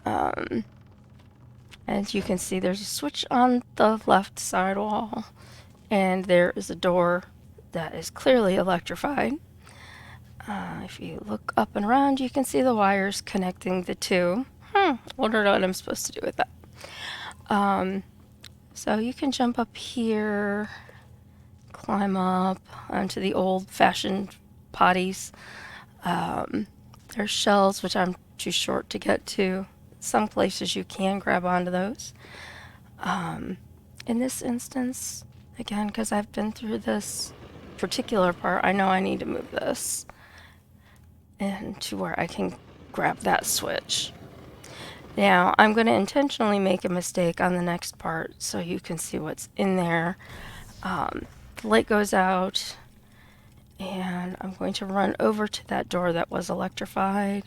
As you can see, there's a switch on the left side wall, and there is a door that is clearly electrified. If you look up and around, you can see the wires connecting the two. Wonder what I'm supposed to do with that. So you can jump up here, climb up onto the old-fashioned potties. There's shells, which I'm too short to get to. Some places you can grab onto those. In this instance, again, because I've been through this particular part, I know I need to move this into where I can grab that switch. Now, I'm going to intentionally make a mistake on the next part so you can see what's in there. The light goes out, and I'm going to run over to that door that was electrified,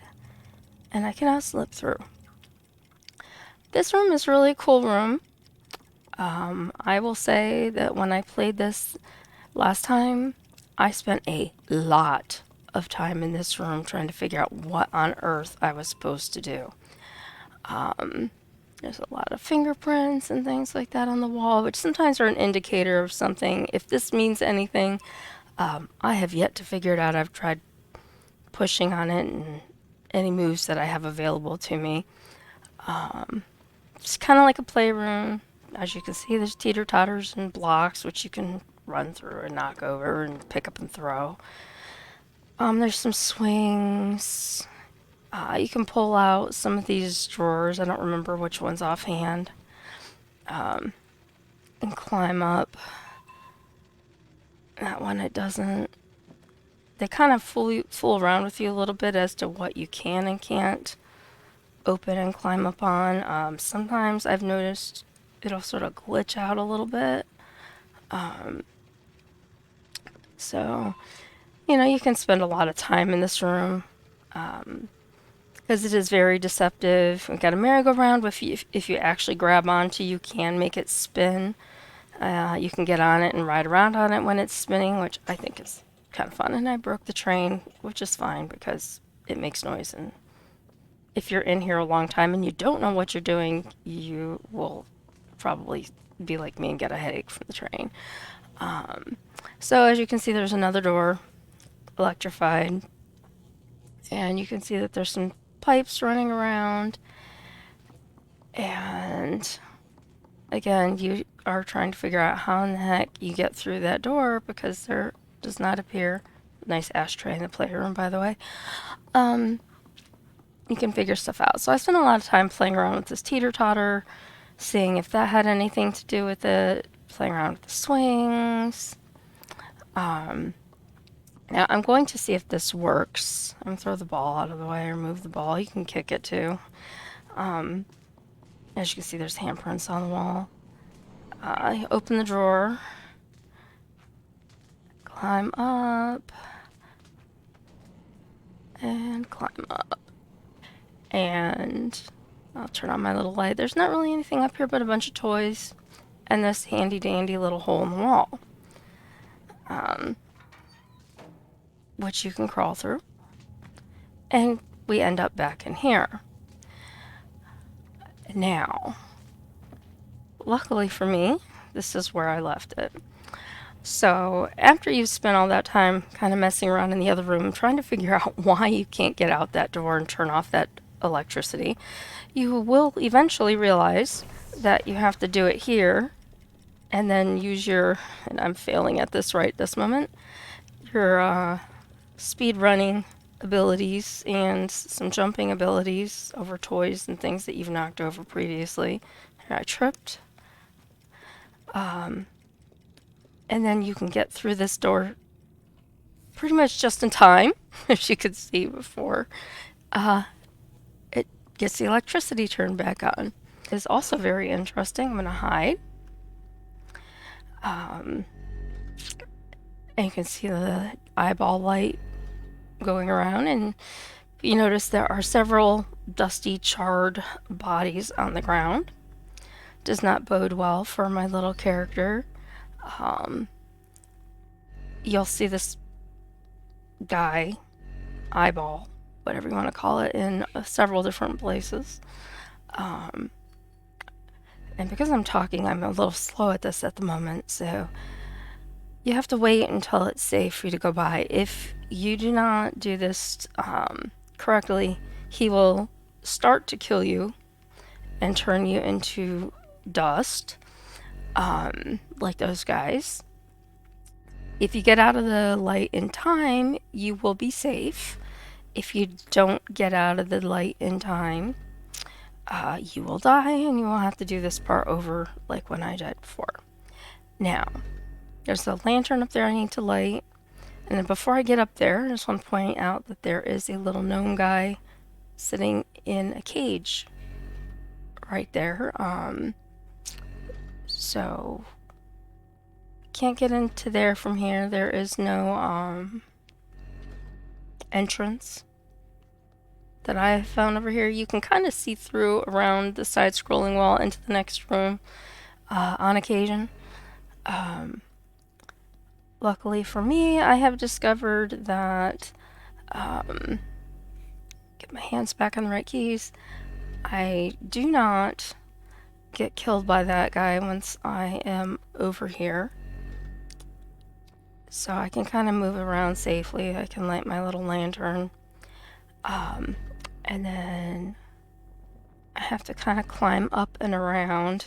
and I can now slip through. This room is really a cool room. I will say that when I played this last time, I spent a lot of time in this room trying to figure out what on earth I was supposed to do. There's a lot of fingerprints and things like that on the wall, which sometimes are an indicator of something. If this means anything, I have yet to figure it out. I've tried pushing on it and any moves that I have available to me. It's kind of like a playroom. As you can see, there's teeter-totters and blocks, which you can run through and knock over and pick up and throw. There's some swings. You can pull out some of these drawers. I don't remember which ones offhand. And climb up. That one, it doesn't. They kind of fool around with you a little bit as to what you can and can't open and climb up on. Sometimes I've noticed it'll sort of glitch out a little bit. So, you can spend a lot of time in this room because it is very deceptive. We've got a merry-go-round, but if you actually grab onto, you can make it spin. You can get on it and ride around on it when it's spinning, which I think is kind of fun. And I broke the train, which is fine because it makes noise. And if you're in here a long time and you don't know what you're doing, you will probably be like me and get a headache from the train. So as you can see, there's another door, electrified. And you can see that there's some pipes running around. And again, you are trying to figure out how in the heck you get through that door because there does not appear. Nice ashtray in the playroom, by the way. You can figure stuff out. So I spent a lot of time playing around with this teeter-totter, seeing if that had anything to do with it, playing around with the swings. Now I'm going to see if this works. I'm going to throw the ball out of the way or move the ball. You can kick it too. As you can see, there's handprints on the wall. Open the drawer, climb up, and climb up. And I'll turn on my little light. There's not really anything up here but a bunch of toys and this handy dandy little hole in the wall, which you can crawl through. And we end up back in here. Now, luckily for me, this is where I left it. So after you've spent all that time kind of messing around in the other room, trying to figure out why you can't get out that door and turn off that electricity, you will eventually realize that you have to do it here and then use your, and I'm failing at this right this moment, your speed running abilities and some jumping abilities over toys and things that you've knocked over previously. Here, I tripped. And then you can get through this door pretty much just in time, as you could see before. It gets the electricity turned back on. It's also very interesting. I'm going to hide. And you can see the eyeball light going around, and you notice there are several dusty, charred bodies on the ground. Does not bode well for my little character. You'll see this guy, eyeball, whatever you want to call it, in several different places. And because I'm talking, I'm a little slow at this at the moment, so you have to wait until it's safe for you to go by. If you do not do this correctly, he will start to kill you and turn you into dust, like those guys. If you get out of the light in time, you will be safe. If you don't get out of the light in time, you will die and you will have to do this part over like when I died before. Now, there's a lantern up there I need to light. And then before I get up there, I just want to point out that there is a little gnome guy sitting in a cage right there. So can't get into there from here. There is no entrance that I have found over here. You can kind of see through around the side scrolling wall into the next room on occasion. Luckily for me, I have discovered that get my hands back on the right keys. I do not get killed by that guy once I am over here. So I can kind of move around safely. I can light my little lantern. And then I have to kind of climb up and around.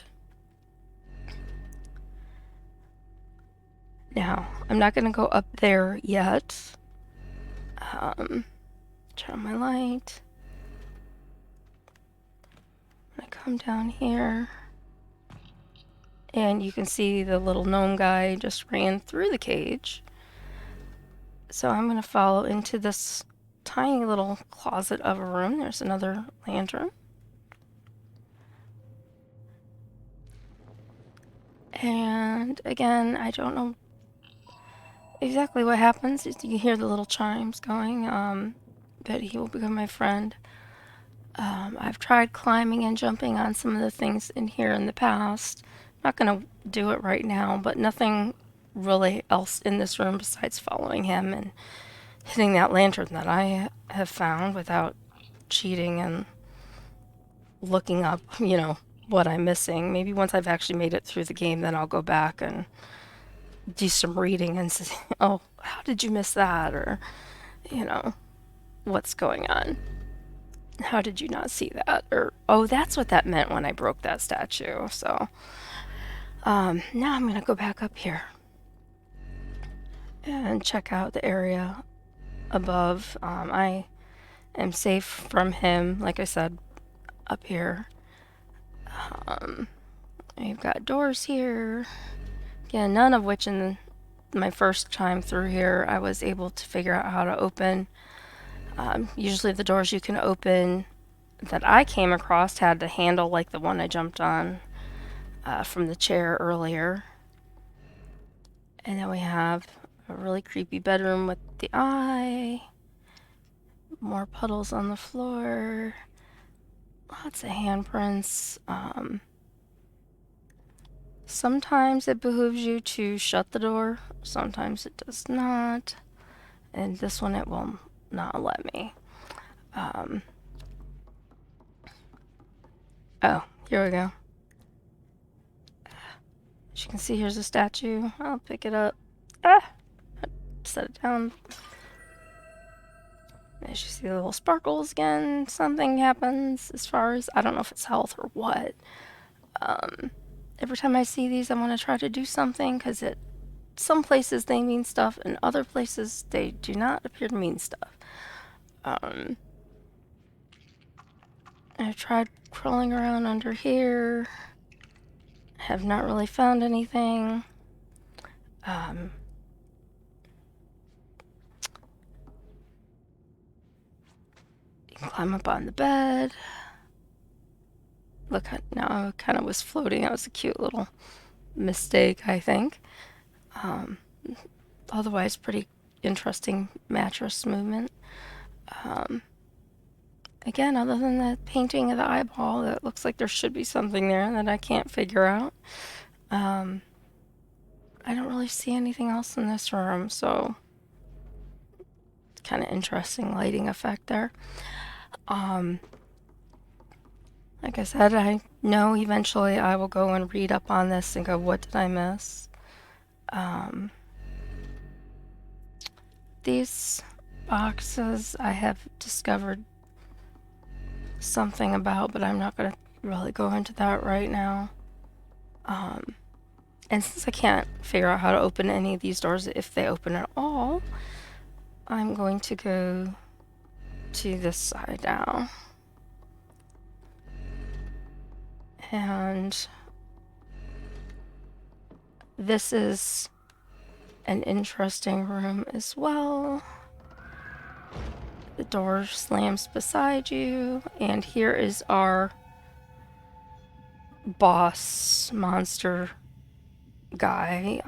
Now, I'm not going to go up there yet. Turn on my light. I come down here. And you can see the little gnome guy just ran through the cage. So I'm going to follow into this tiny little closet of a room. There's another lantern. And again, I don't know exactly what happens. You hear the little chimes going, but he will become my friend. I've tried climbing and jumping on some of the things in here in the past. I'm not going to do it right now, but nothing really else in this room besides following him and hitting that lantern that I have found without cheating and looking up, what I'm missing. Maybe once I've actually made it through the game, then I'll go back and do some reading and say, oh, how did you miss that? Or, what's going on? How did you not see that? Or, oh, that's what that meant when I broke that statue. So, now I'm going to go back up here and check out the area above. I am safe from him, like I said, up here. You've got doors here. Again, none of which in my first time through here I was able to figure out how to open. Usually the doors you can open that I came across had the handle like the one I jumped on from the chair earlier. And then we have a really creepy bedroom with the eye. More puddles on the floor. Lots of handprints. Sometimes it behooves you to shut the door. Sometimes it does not. And this one it will not let me. Oh, here we go. As you can see, here's a statue. I'll pick it up. Set it down. As you see the little sparkles again, something happens as far as, I don't know if it's health or what. Every time I see these, I want to try to do something because some places they mean stuff and other places they do not appear to mean stuff. I tried crawling around under here. Have not really found anything. You can climb up on the bed. Look, now I kind of was floating. That was a cute little mistake, I think. Otherwise, pretty interesting mattress movement. Again, other than the painting of the eyeball, it looks like there should be something there that I can't figure out. I don't really see anything else in this room, so it's kind of interesting lighting effect there. Like I said, I know eventually I will go and read up on this and go, what did I miss? These boxes I have discovered something about, but I'm not going to really go into that right now. And since I can't figure out how to open any of these doors, if they open at all, I'm going to go to this side now. And this is an interesting room as well. The door slams beside you, and here is our boss monster guy.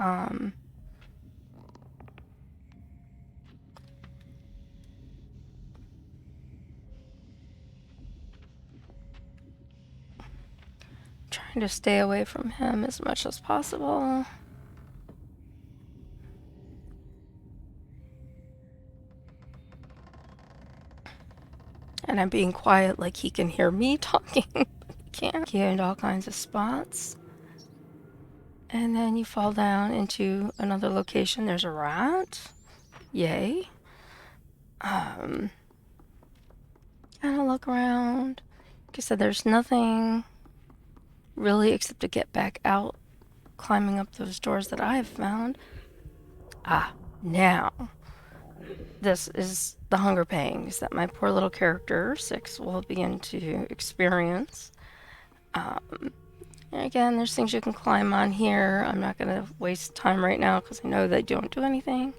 Trying to stay away from him as much as possible. And I'm being quiet like he can hear me talking, but he can't. He in all kinds of spots. And then you fall down into another location. There's a rat. Yay. Kind of look around. Like I said, there's nothing really except to get back out, climbing up those doors that I have found. Now. This is the hunger pangs that my poor little character, 6, will begin to experience. Again, there's things you can climb on here. I'm not going to waste time right now because I know they don't do anything.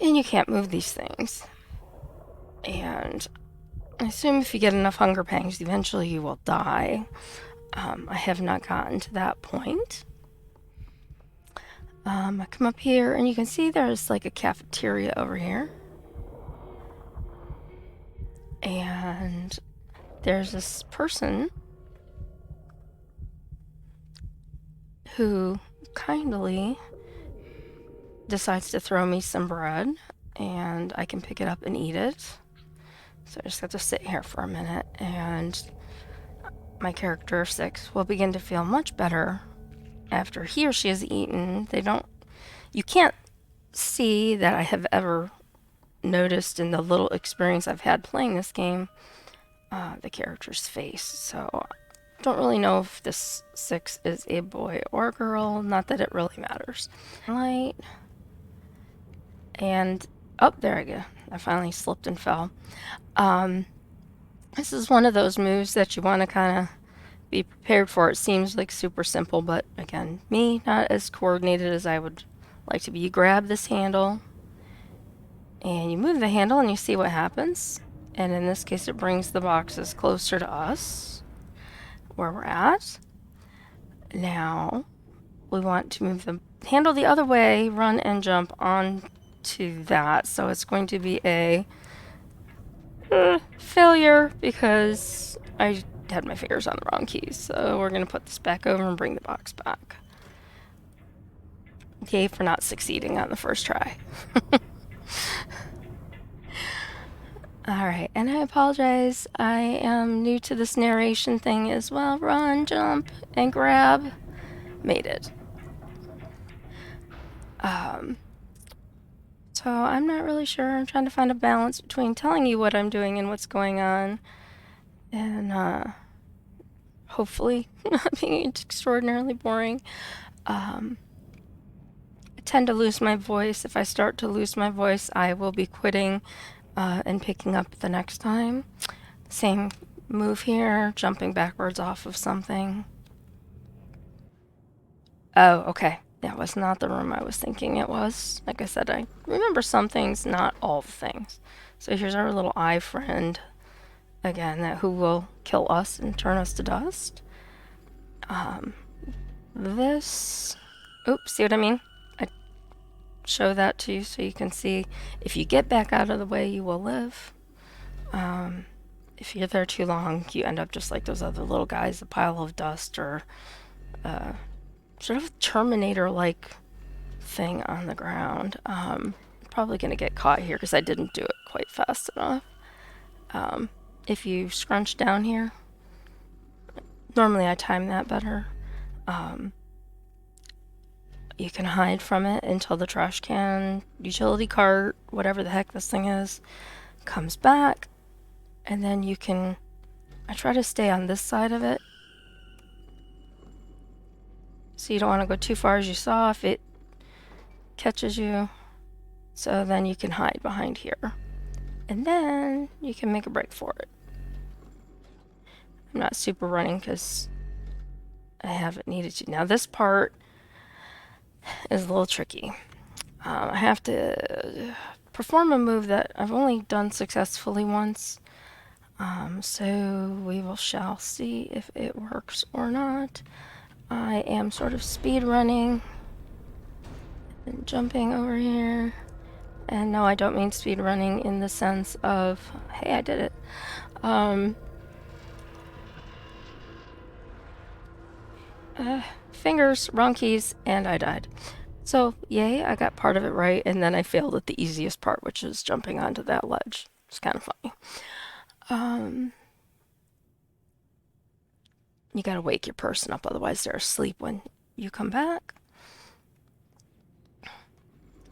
And you can't move these things. And I assume if you get enough hunger pangs, eventually you will die. I have not gotten to that point. I come up here and you can see there's like a cafeteria over here. And there's this person who kindly decides to throw me some bread, and I can pick it up and eat it. So I just have to sit here for a minute, and my character 6 will begin to feel much better after he or she has eaten. You can't see that I have ever noticed in the little experience I've had playing this game, the character's face. So don't really know if this 6 is a boy or a girl. Not that it really matters. Light. And, oh, there I go. I finally slipped and fell. This is one of those moves that you want to kind of be prepared for. It seems like super simple, but again, me, not as coordinated as I would like to be. You grab this handle, and you move the handle, and you see what happens. And in this case, it brings the boxes closer to us, where we're at. Now, we want to move the handle the other way, run and jump on to that. So it's going to be a failure because I had my fingers on the wrong keys. So we're going to put this back over and bring the box back. Okay, for not succeeding on the first try. Alright, and I apologize. I am new to this narration thing as well. Run, jump, and grab. Made it. So I'm not really sure. I'm trying to find a balance between telling you what I'm doing and what's going on, and hopefully not being extraordinarily boring. I tend to lose my voice. If I start to lose my voice, I will be quitting and picking up the next time. Same move here, jumping backwards off of something. Oh, okay. That was not the room I was thinking it was. Like I said, I remember some things, not all the things. So here's our little eye friend. Again, who will kill us and turn us to dust. This... Oops, see what I mean? I show that to you so you can see. If you get back out of the way, you will live. If you're there too long, you end up just like those other little guys, a pile of dust or... sort of Terminator-like thing on the ground. Probably going to get caught here because I didn't do it quite fast enough. If you scrunch down here, Normally I time that better. You can hide from it until the trash can, utility cart, whatever the heck this thing is, comes back, and then you can. I try to stay on this side of it, so you don't want to go too far as you saw if it catches you. So then you can hide behind here, and then you can make a break for it. I'm not super running because I haven't needed to. Now this part is a little tricky. I have to perform a move that I've only done successfully once. So we shall see if it works or not. I am sort of speed running and jumping over here. And no, I don't mean speed running in the sense of, hey, I did it. Fingers, wrong keys, and I died. So, yay, I got part of it right, and then I failed at the easiest part, which is jumping onto that ledge. It's kind of funny. You gotta wake your person up, otherwise they're asleep when you come back.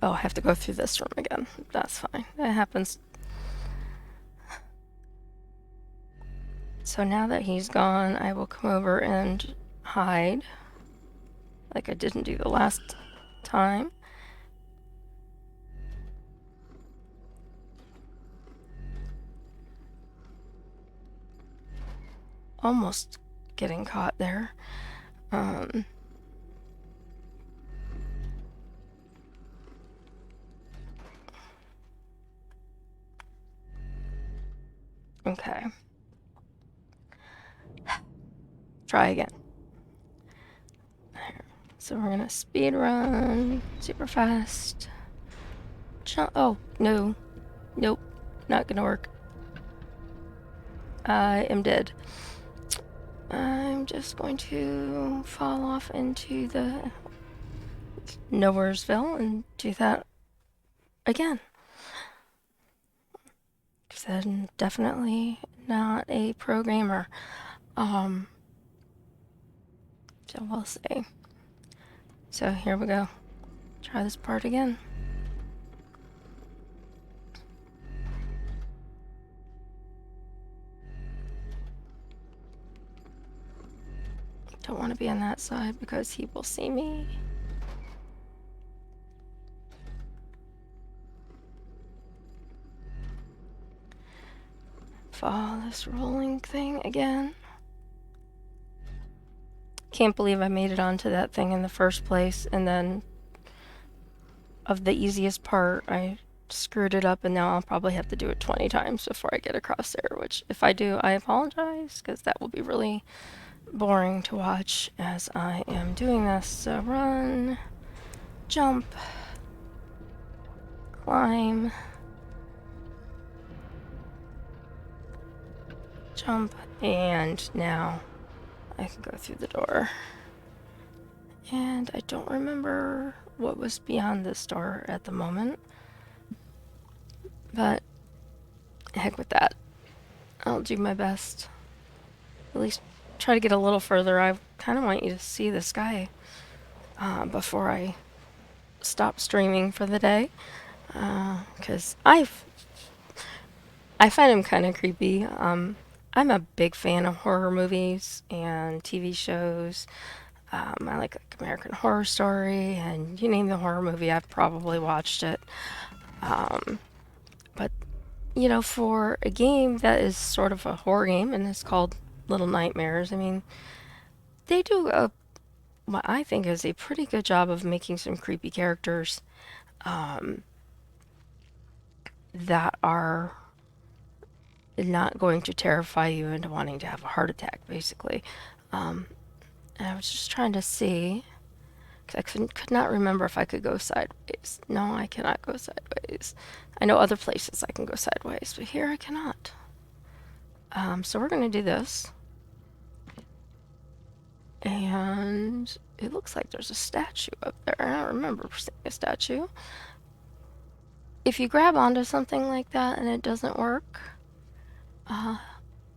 Oh, I have to go through this room again. That's fine. That happens. So now that he's gone, I will come over and hide, like I didn't do the last time. Almost getting caught there. Okay. Try again. So we're gonna speed run super fast. Jump. Oh, no. Nope. Not gonna work. I am dead. I'm just going to fall off into the Nowheresville and do that again. Because I'm definitely not a pro gamer. So we'll see. So here we go. Try this part again. Don't want to be on that side because he will see me. Follow this rolling thing again. Can't believe I made it onto that thing in the first place, and then of the easiest part, I screwed it up, and now I'll probably have to do it 20 times before I get across there, which if I do, I apologize, because that will be really boring to watch as I am doing this. So run, jump, climb, jump, and now I can go through the door. And I don't remember what was beyond this door at the moment, but heck with that. I'll do my best. At least try to get a little further. I kind of want you to see this guy before I stop streaming for the day, because I find him kind of creepy. I'm a big fan of horror movies and TV shows. I like American Horror Story, and you name the horror movie, I've probably watched it. But you know, for a game that is sort of a horror game and it's called Little Nightmares, I mean, they do what I think is a pretty good job of making some creepy characters that are not going to terrify you into wanting to have a heart attack, basically. I was just trying to see, because I could not remember if I could go sideways. No, I cannot go sideways. I know other places I can go sideways, but here I cannot. So we're going to do this. And it looks like there's a statue up there. I don't remember seeing a statue. If you grab onto something like that and it doesn't work,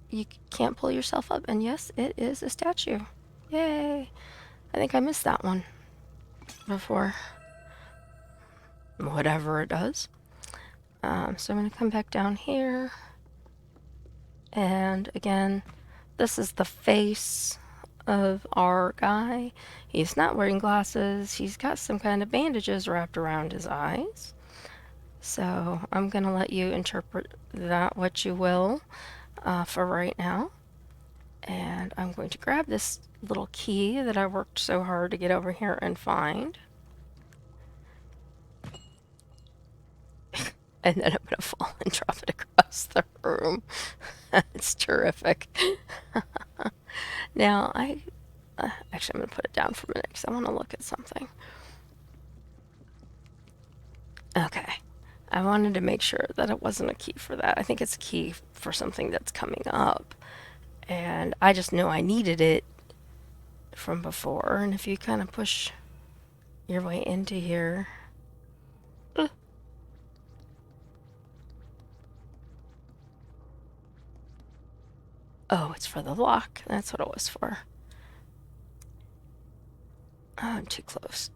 you can't pull yourself up. And yes, it is a statue. Yay! I think I missed that one before. Whatever it does. So I'm going to come back down here. And again, this is the face of our guy. He's not wearing glasses. He's got some kind of bandages wrapped around his eyes. So I'm going to let you interpret that what you will for right now. And I'm going to grab this little key that I worked so hard to get over here and find. And then I'm going to fall and drop it across the room. It's terrific. Now, actually, I'm going to put it down for a minute because I want to look at something. Okay. I wanted to make sure that it wasn't a key for that. I think it's a key for something that's coming up. And I just knew I needed it from before. And if you kind of push your way into here. Oh, it's for the lock. That's what it was for. I'm too close.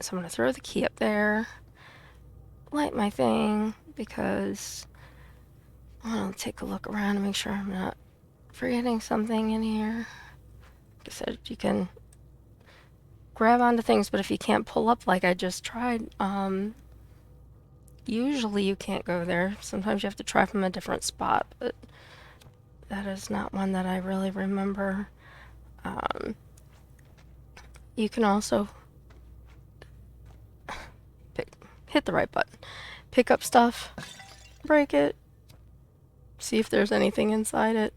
So I'm going to throw the key up there. Light my thing because I want to take a look around and make sure I'm not forgetting something in here. Like I said, you can grab onto things, but if you can't pull up like I just tried, usually you can't go there. Sometimes you have to try from a different spot, but that is not one that I really remember. You can also hit the right button. Pick up stuff, break it, see if there's anything inside it.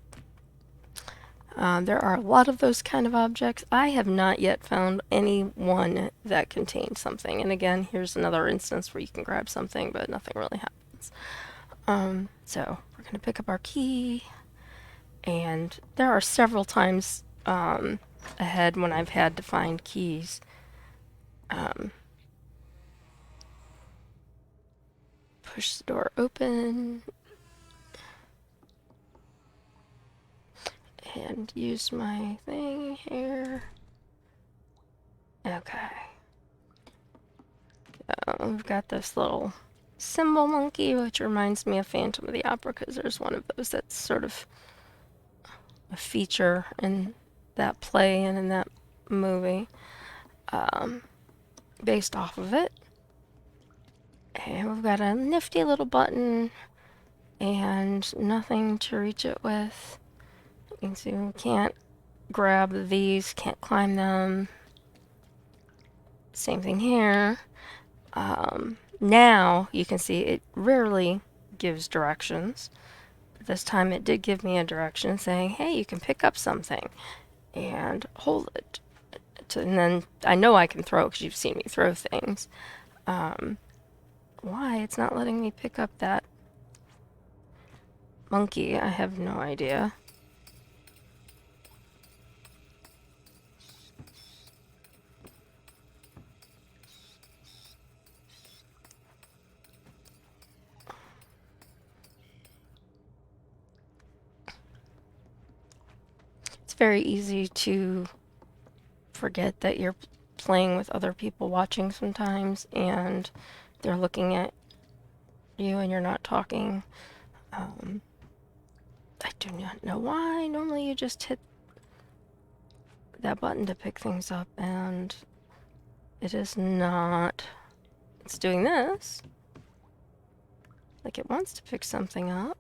There are a lot of those kind of objects. I have not yet found any one that contains something. And again, here's another instance where you can grab something, but nothing really happens. So we're going to pick up our key. And there are several times ahead when I've had to find keys. Push the door open. And use my thing here. Okay. We've got this little symbol monkey, which reminds me of Phantom of the Opera, because there's one of those that's sort of a feature in that play and in that movie, based off of it. And we've got a nifty little button and nothing to reach it with. You can see we can't grab these, can't climb them. Same thing here. Now you can see it rarely gives directions. This time it did give me a direction saying, hey, you can pick up something and hold it. And then I know I can throw because you've seen me throw things. Why it's not letting me pick up that monkey, I have no idea. It's very easy to forget that you're playing with other people watching sometimes and they're looking at you and you're not talking. I do not know why. Normally you just hit that button to pick things up and it is not. It's doing this. Like it wants to pick something up.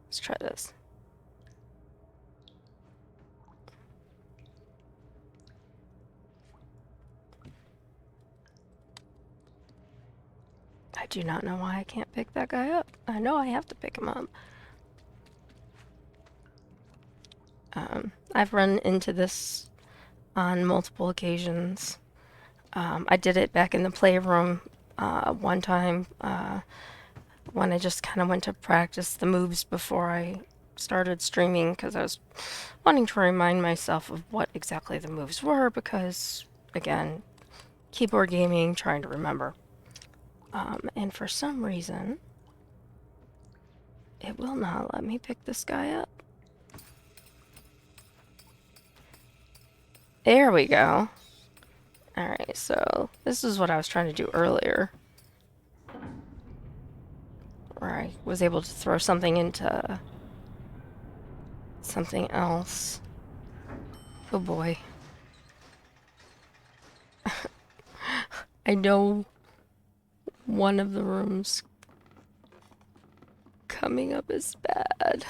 Let's try this. I do not know why I can't pick that guy up. I know I have to pick him up. I've run into this on multiple occasions. I did it back in the playroom one time when I just kind of went to practice the moves before I started streaming because I was wanting to remind myself of what exactly the moves were because, again, keyboard gaming, trying to remember. And for some reason, It will not let me pick this guy up. There we go. Alright, so this is what I was trying to do earlier. Where I was able to throw something into something else. Oh boy. I know one of the rooms coming up is bad.